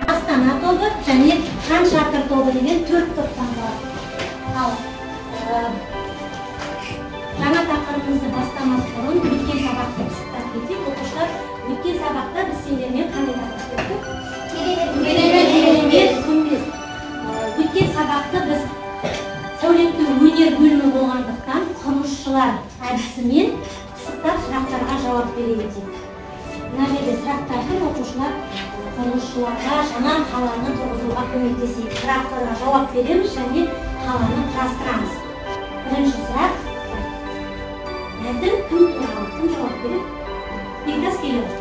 Astana тобы және Хан Шатыр тобы деген 4 топтан тұрады. Ал жаңа тақырыбымызды бастамас бұрын өткен сабақты пысықтап кетейік. Оқушылар, өткен сабақта біз сендермен қандай тақырып өттік? Керемет күмбез. Өткен сабақты біз сәулеттік өнер бөлімі болғандықтан құрылысшылар әдісімен пысықтап сұрақтарға жауап бере кетейік. Мына жерде сұрақтардың оқушылар құрылысшыларға жаңа қаланы тұрғызуға көмектесейік. Сұрақтарға жауап береміз және қаланы құрастырамыз. Бірінші сұрақ. Мәтін кім туралы? Кім жауап береді? Бектас келеді.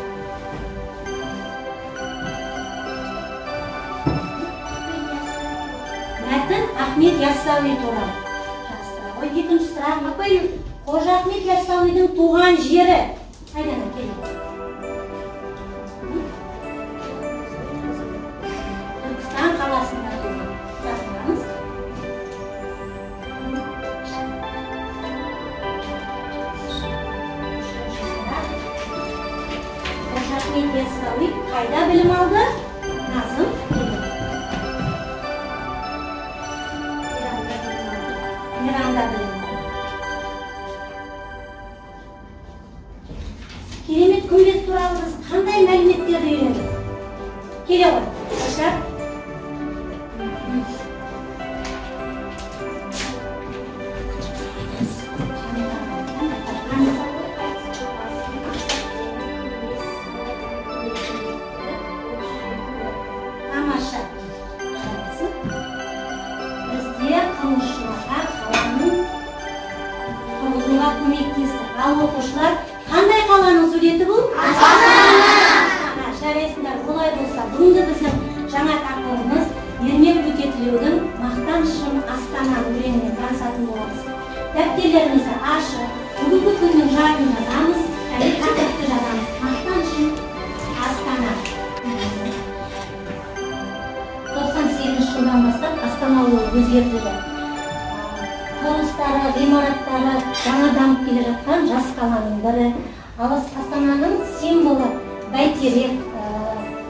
Мәтін Ахмет Яссауи туралы. Екінші сұрақ. Қожа Ахмет Яссауидің туған жері қайдан келеді? Ахмет Яссауи қайда білім алды? Назым. Иранда білім алды. Керемет күмбез туралы біз қандай мәліметтерді үйрендік? Келе ғой. Башар. Ал оқушылар, қандай қаланың суреті бұл? Астана. Жарайсыңдар, олай болса, бүгінгі біздің жаңа тақырыбымыз Ермек Өтетілеудің Мақтанышым Астана өлеңімен танысатын боламыз. Дәптерлерімізді ашып, бүгінгі күннің жайын жазамыз, және тақырыпты жазамыз. Мақтанышым Астана. 98 жылдан бастап Астана ол өзгертілді. Құрылыстары, ғимараттары жаңа дамып келе жатқан жас қаланың бірі. Ал Астананың символы бәйтерек.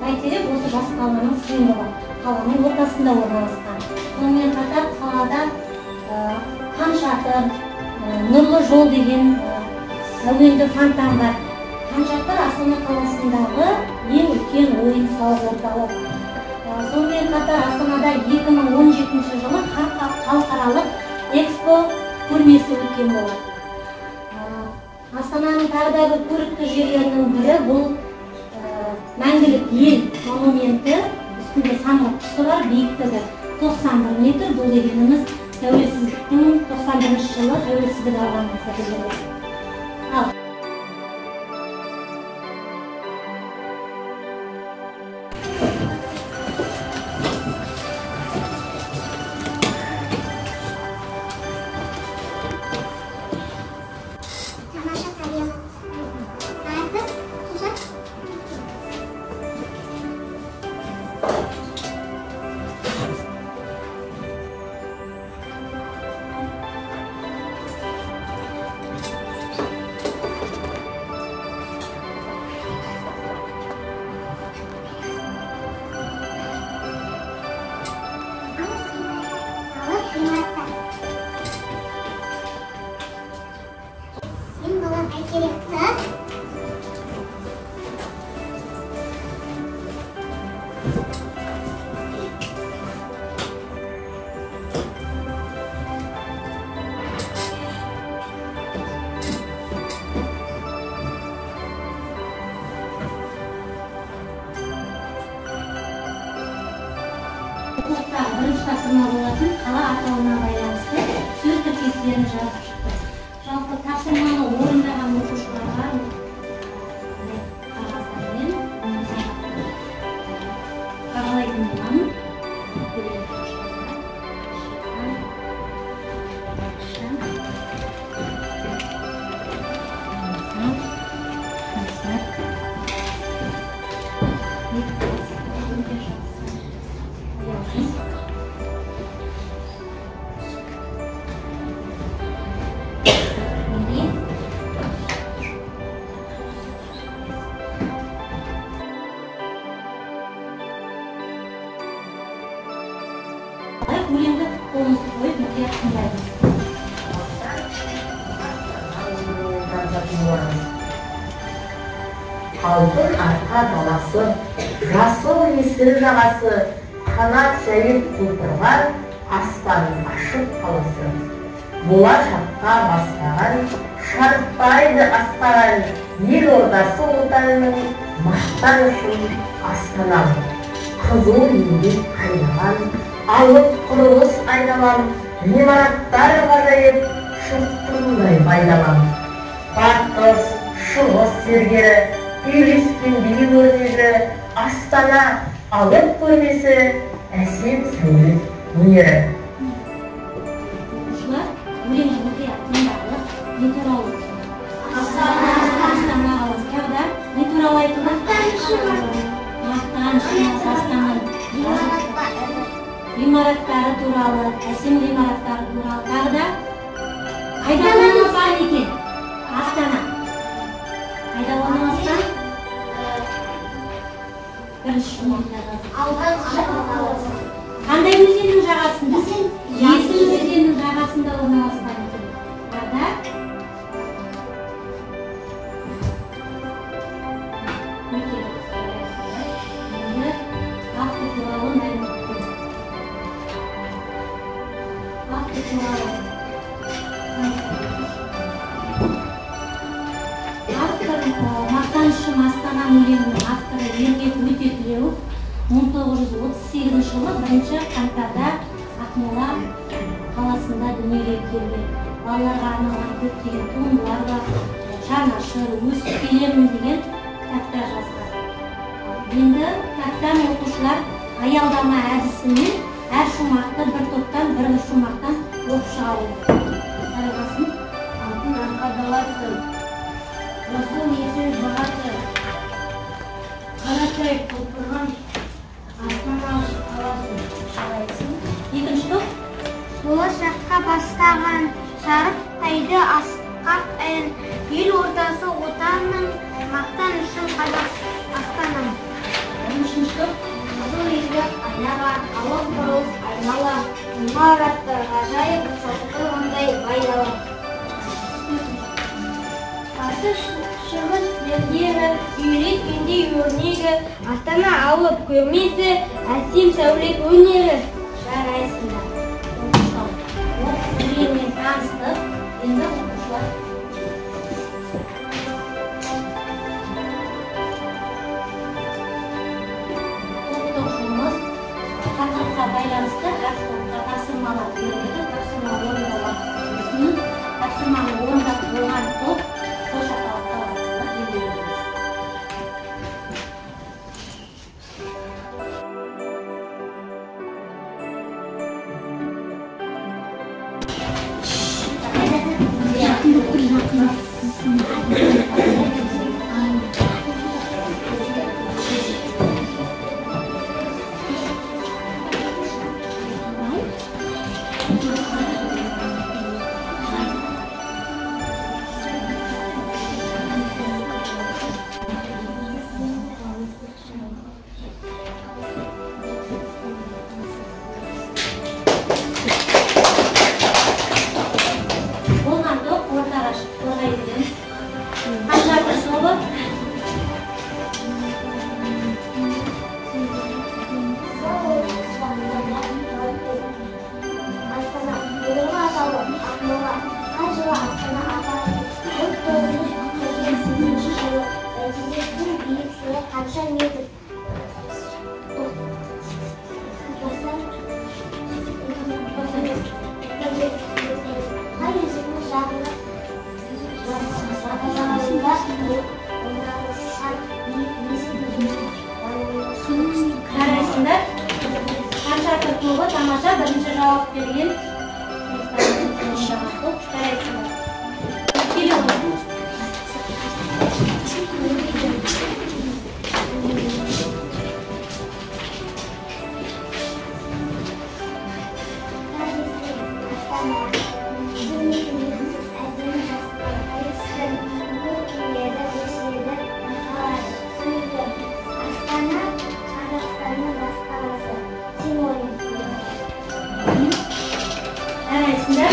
Бәйтерек осы жас қаланың символы. Қаланың ортасында орналасқан. Сонымен қатар қалада Хан Шатыр, Нұрлы жол деген әуенді фонтан бар. Хан Шатыр Астана қаласындағы ең үлкен ойын-сауық орталық. Сонымен қатар Астанада 2017 жылы халықаралық Экспо көрмесі өткен болады. Астананың тағы да бір көрікті жерлерінің бірі бұл Мәңгілік ел монументі. Үстінде самұрық құсы бар, биіктігі 91 метр. Бұл дегеніміз тәуелсіздіктің 91 жылы тәуелсіздік алғанымызды білдіреді. тапсырма болатын қала атауына байланысты сөз тіркестерін жазып шықты. Жалпы тапсырманы орындаған оқушыларға қағаздармен қағалайтын боламын. Өлеңді қолымызды қойып мұқият тыңдаймыз. Алтын арқа даласы, жасыл есіл жағасы, қанат жайып құлпырған аспанның ашық қаласы. Болашаққа бастаған, шарықтайды аспаған, ел ордасы отанының мақтан үшін Астанам. Қызыл еңбек қайнаған, алып құрылыс айналам, ғимараттар ғажайып, шоқтығындай байдалам. Батыс, шығыс зергері, үйлескендей өрнегі, Астана алып көрмесі, әсем сәулет өнері. Оқушылар, өлеңді мұқият тыңдадық, не туралы? Астана қаласы. Когда не туралы айтылды? Мақтанышымыз Астананың ғимараттары туралы, әсем ғимараттары туралы. Тағы да қайда орналасқан екен? Астана. Қайда орналасқан? Бірінші қандай өзеннің жағасында? Есіл өзеннің жағасында орналасқан екен. Тағы авто туралы мәліметтер. Авто туралы. Автор мақтанышым Астана өлеңінің авторы Еркек Өтетілеуов 1938 жылы 1 қаңтарда Ақмола қаласында дүниеге келген. Балаларға арналған көптеген туындылар бар, Жанашыр, Өсіп келемін деген кітаптар жазған. Енді кітаптан оқушылар аялдама әдісімен әр шумақты бір топтан, бір шумақтан оқып шығару. Тарағасын. Алтын арқа даласы, жасыл есіл жағасы, қанат жайып құлпырған Астана қаласы. Екінші топ. Болашаққа бастаған шарықтайды асқақ ән, ел ордасы отанның мақтанышын Астанам. Үшінші топ. Қызыл еңбек қайнаған, алып құрылыс айнала, ғимараттар ғажайып, шоқтығындай байдалам. Батыс, шығыс зергері, үйреткендей өрнегі, Астана алып көрмесі, әсем сәулет өнері. Жарайсыңдар. Оқушылар. Өлеңмен таныстық. Енді оқушылар. Оқытушымыз тақырыпқа байланысты әр топқа тапсырмалар беріледі. Тапсырма орындалған сосын тапсырманы орындап болған топ қол шапалақтау арқылы белгіленеміз. Qaraysiңдар, qancha to'g'ri tamosha birinchi javob bergan. Qaraysiңдар.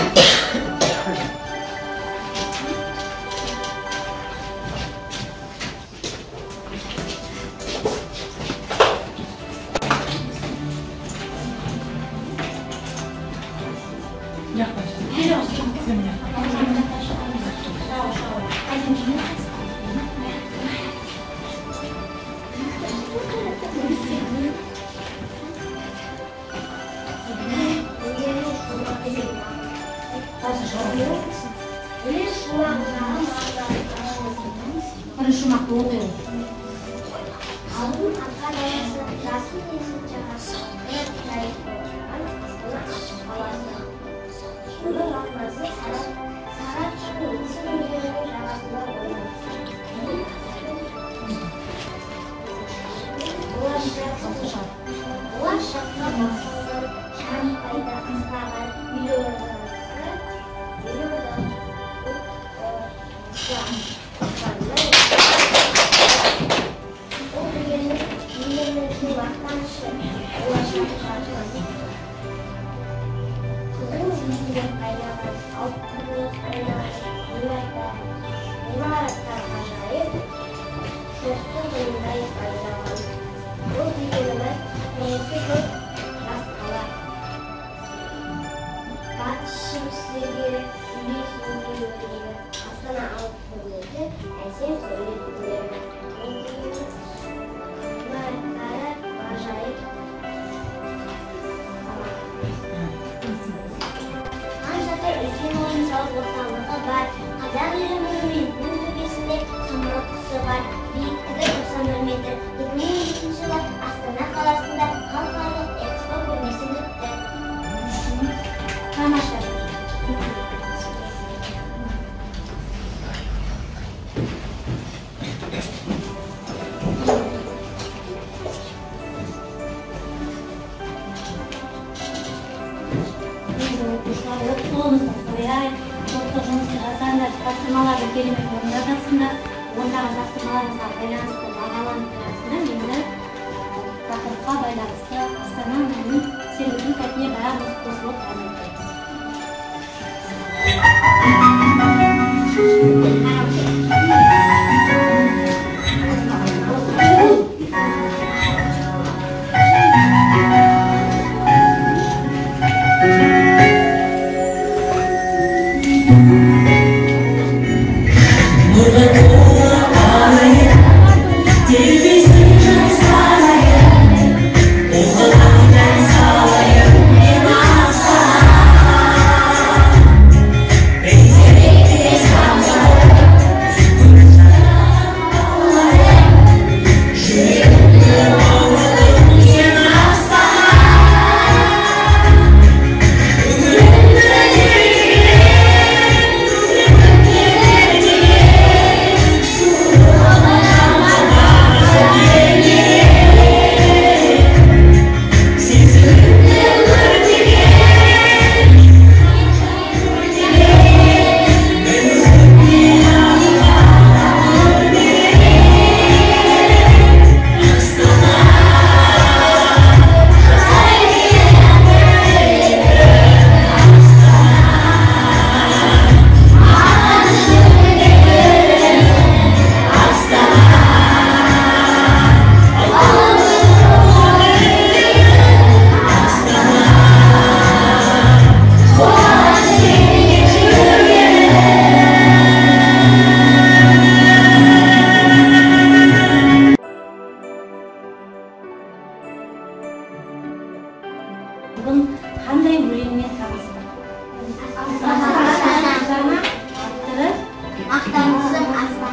Maqtanışım aslan.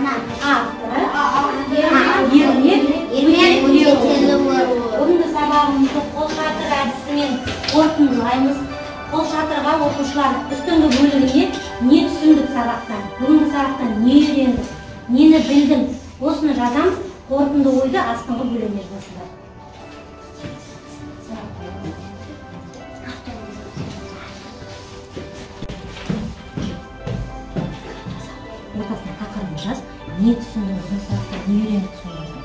Бүгінгі сабағымызды қол шатыр әдісімен қорытындылаймыз. Қол шатырға оқушылар үстіңгі бөлігіне не түсіндік сабақтан, бүгінгі сабақтан не үйрендік, нені білдім, осыны жазамыз, қорытынды ойды астыңғы бөлігіне жазасыздар. Ортасына тақырыбын жаз, не түсіндің, бүгінгі сабақтан не үйрендік, соны жазамыз.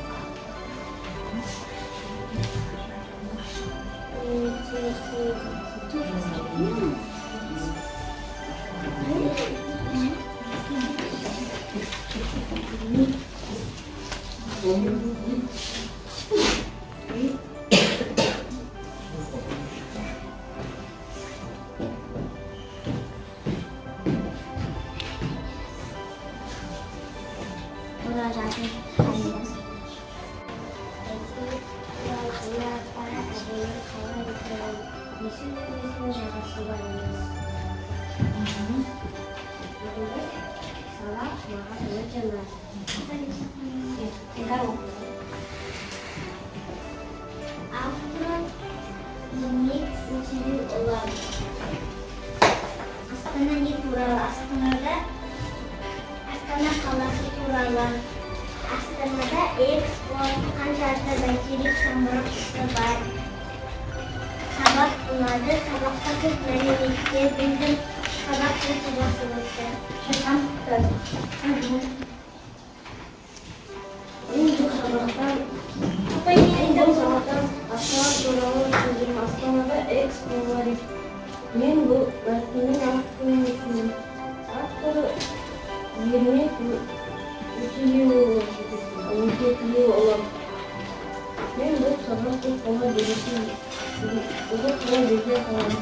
Астана не туралы? Астанада Астана қаласы туралы. Астанада Экспо қаншалықты бәйтерек самұрығы бар. Сабақ ұнады, сабақта көп мәліметтер білдім. Сабақ өте жақсы өтті. Астана туралы сөздім. Астанада Экспо бар. Мен бұл мәтіннің авторын есімім. Авторы Ермек Өтелеуұлы. Мен бұл сабақ көп қола бересін. Бұл қола берген қалам.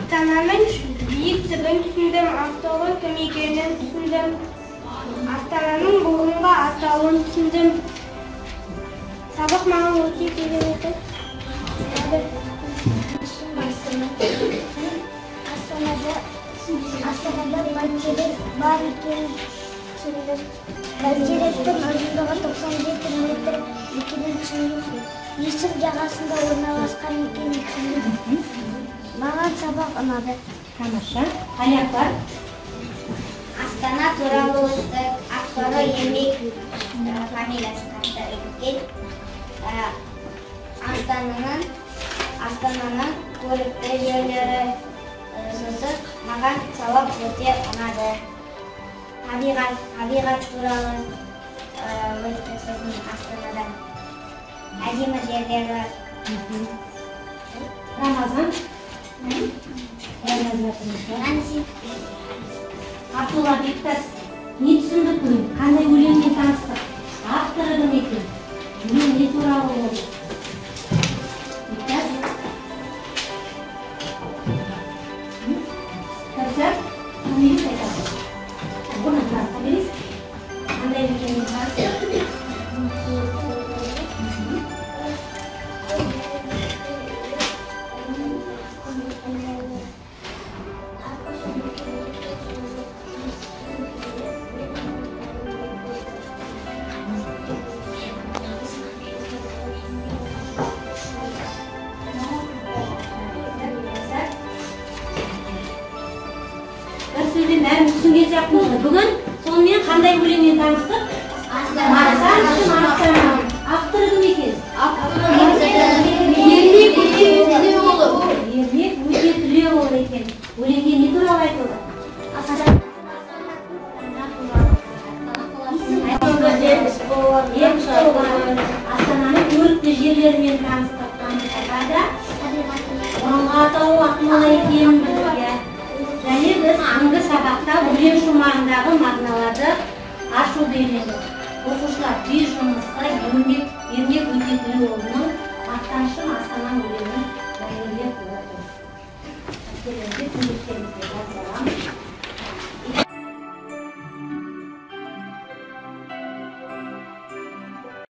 Астананың биік түбін түсіндім, авторы кім екенін түсіндім. Астананың бүгінгі атауын түсіндім. Сабақ маған өте керемет. Астанада бәйтерек бар екенін түсіндім. Бәйтеректің ұзындығы 97 метр екенін түсіндім. Есік жағасында орналасқан екенін түсіндім. Маған сабақ ұнады. Тамаша. Аяқ бар. Астана туралы өттік. Авторы Ермек, фамилиясы қатты өткен. Астананың көрікті жерлері сөзі маған сабақ өте ұнады. Табиғат туралы өтті сөзін Астанада. Әдемі жерлері. Рамазан. Абдулла Бектас. Не түсіндік бүгін? Қандай өлеңмен таныстық? Авторы кім екен? Өлең не туралы болды? Бектас? Кәпсар? Қандай айтады? Бұны қарап берейіз. Қандай өлеңмен таныстық? Сөзден бәрін түсінген сияқтымыз. Бүгін сонымен қандай өлеңмен таныстық? Астана. Авторы кім екен? Ермек Өтелеуұлы. Ермек Өтелеуұлы екен. Өлеңде не туралы айтылды? Астананың көрікті жерлерімен таныстық. Бұрынғы атауы Ақмола екенін білдік. Және біз бүгінгі сабақта өлең шумағындағы мағыналарды ашуды үйрендік. Оқушылар үй жұмысқа Ермек Өтелеуұлының мақтанышым Астана өлеңін дәлелдеп көрді.